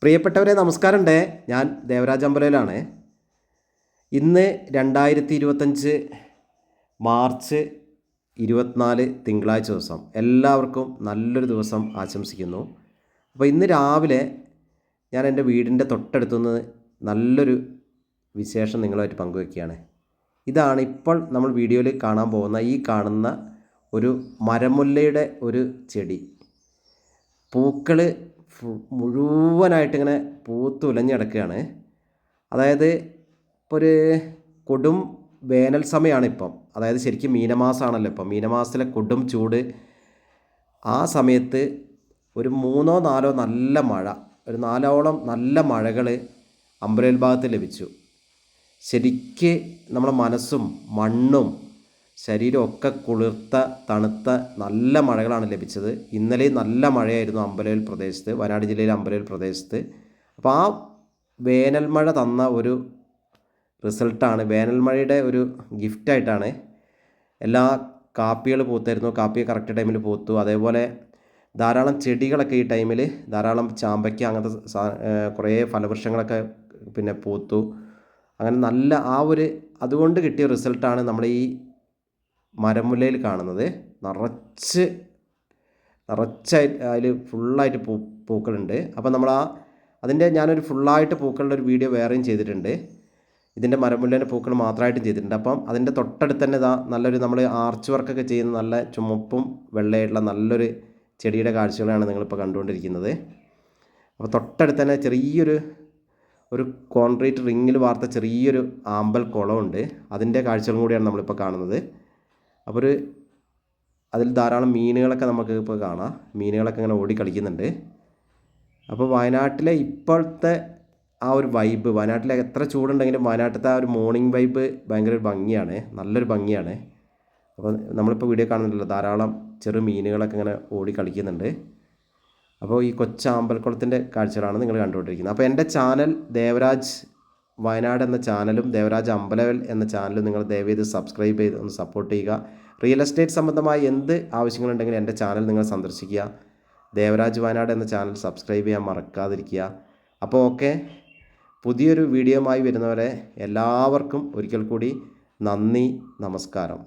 പ്രിയപ്പെട്ടവരെ നമസ്കാരമുണ്ട്. ഞാൻ ദേവരാജ് അമ്പലയിലാണ്. ഇന്ന് 2025 മാർച്ച് 24 തിങ്കളാഴ്ച ദിവസം. എല്ലാവർക്കും നല്ലൊരു ദിവസം ആശംസിക്കുന്നു. അപ്പോൾ ഇന്ന് രാവിലെ ഞാൻ എൻ്റെ വീടിൻ്റെ തൊട്ടടുത്തുനിന്ന് നല്ലൊരു വിശേഷം നിങ്ങളുമായിട്ട് പങ്കുവയ്ക്കുകയാണ്. ഇതാണ് ഇപ്പോൾ നമ്മൾ വീഡിയോയിൽ കാണാൻ പോകുന്ന ഈ കാണുന്ന ഒരു മരമുല്ലയുടെ ഒരു ചെടി. പൂക്കൾ മുഴുവനായിട്ടിങ്ങനെ പൂത്തുലഞ്ഞ് കിടക്കുകയാണ്. അതായത് ഇപ്പോൾ ഒരു കൊടും വേനൽ സമയമാണ് ഇപ്പം. അതായത് ശരിക്കും മീനമാസമാണല്ലോ ഇപ്പം. മീനമാസത്തിലെ കൊടും ചൂട്. ആ സമയത്ത് ഒരു 3-4 നല്ല മഴ, ഒരു 4ഓളം നല്ല മഴകൾ അമ്പലവയൽ ഭാഗത്ത് ലഭിച്ചു. ശരിക്ക് നമ്മുടെ മനസ്സും മണ്ണും ശരീരമൊക്കെ കുളിർത്ത തണുത്ത നല്ല മഴകളാണ് ലഭിച്ചത്. ഇന്നലെ നല്ല മഴയായിരുന്നു അമ്പലവയൽ പ്രദേശത്ത്, വയനാട് ജില്ലയിലെ അമ്പലവയൽ പ്രദേശത്ത്. അപ്പോൾ ആ വേനൽ മഴ തന്ന ഒരു റിസൾട്ടാണ്, വേനൽ മഴയുടെ ഒരു ഗിഫ്റ്റായിട്ടാണ്. എല്ലാ കാപ്പികൾ പൂത്തായിരുന്നു, കാപ്പി കറക്റ്റ് ടൈമിൽ പൂത്തു. അതേപോലെ ധാരാളം ചെടികളൊക്കെ ഈ ടൈമിൽ ധാരാളം ചാമ്പയ്ക്ക അങ്ങനത്തെ കുറേ ഫലവൃക്ഷങ്ങളൊക്കെ പൂത്തു. അങ്ങനെ നല്ല ആ ഒരു അതുകൊണ്ട് കിട്ടിയ റിസൾട്ടാണ് നമ്മൾ ഈ മരമുല്ലയിൽ കാണുന്നത്. നിറച്ച് അതിൽ ഫുള്ളായിട്ട് പൂക്കളുണ്ട്. അപ്പോൾ നമ്മൾ അതിൻ്റെ ഞാനൊരു ഫുള്ളായിട്ട് പൂക്കളുടെ ഒരു വീഡിയോ വേറെയും ചെയ്തിട്ടുണ്ട്. ഇതിൻ്റെ മരമുല്ലേൻ്റെ പൂക്കൾ മാത്രമായിട്ടും ചെയ്തിട്ടുണ്ട്. അപ്പം അതിൻ്റെ തൊട്ടടുത്ത് തന്നെ നല്ലൊരു നമ്മൾ ആർച്ച് വർക്കൊക്കെ ചെയ്യുന്ന നല്ല ചുമപ്പും വെള്ളയായിട്ടുള്ള നല്ലൊരു ചെടിയുടെ കാഴ്ചകളാണ് നിങ്ങളിപ്പോൾ കണ്ടുകൊണ്ടിരിക്കുന്നത്. അപ്പോൾ തൊട്ടടുത്ത് തന്നെ ചെറിയൊരു കോൺക്രീറ്റ് റിങ്ങിൽ വാർത്ത ചെറിയൊരു ആമ്പൽ കുളമുണ്ട്. അതിൻ്റെ കാഴ്ചകളും കൂടിയാണ് നമ്മളിപ്പോൾ കാണുന്നത്. അപ്പോൾ അതിൽ ധാരാളം മീനുകളൊക്കെ നമുക്ക് ഇപ്പോൾ കാണാം. മീനുകളൊക്കെ ഇങ്ങനെ ഓടി കളിക്കുന്നുണ്ട്. അപ്പോൾ വയനാട്ടിലെ ഇപ്പോഴത്തെ ആ ഒരു വൈബ്, വയനാട്ടിലെ എത്ര ചൂടുണ്ടെങ്കിലും വയനാട്ടിലത്തെ ആ ഒരു മോർണിംഗ് വൈബ് ഭയങ്കര ഒരു ഭംഗിയാണ്, നല്ലൊരു ഭംഗിയാണ്. അപ്പോൾ നമ്മളിപ്പോൾ വീഡിയോ കാണുന്നുണ്ടല്ലോ, ധാരാളം ചെറു മീനുകളൊക്കെ ഇങ്ങനെ ഓടി കളിക്കുന്നുണ്ട്. അപ്പോൾ ഈ കൊച്ചാമ്പൽക്കുളത്തിൻ്റെ കാഴ്ചകളാണ് നിങ്ങൾ കണ്ടുകൊണ്ടിരിക്കുന്നത്. അപ്പോൾ എൻ്റെ ചാനൽ ദേവരാജ് വയനാട് എന്ന ചാനലും ദേവരാജ് അമ്പലവയൽ എന്ന ചാനലും നിങ്ങൾ ദയവേത് സബ്സ്ക്രൈബ് ചെയ്ത് ഒന്ന് സപ്പോർട്ട് ചെയ്യുക. റിയൽ എസ്റ്റേറ്റ് സംബന്ധമായ എന്ത് ആവശ്യങ്ങളുണ്ടെങ്കിലും എൻ്റെ ചാനൽ നിങ്ങൾ സന്ദർശിക്കുക. ദേവരാജ് വയനാട് എന്ന ചാനൽ സബ്സ്ക്രൈബ് ചെയ്യാൻ മറക്കാതിരിക്കുക. അപ്പോൾ ഓക്കെ, പുതിയൊരു വീഡിയോയുമായി വരുന്നവരെ എല്ലാവർക്കും ഒരിക്കൽ കൂടി നന്ദി, നമസ്കാരം.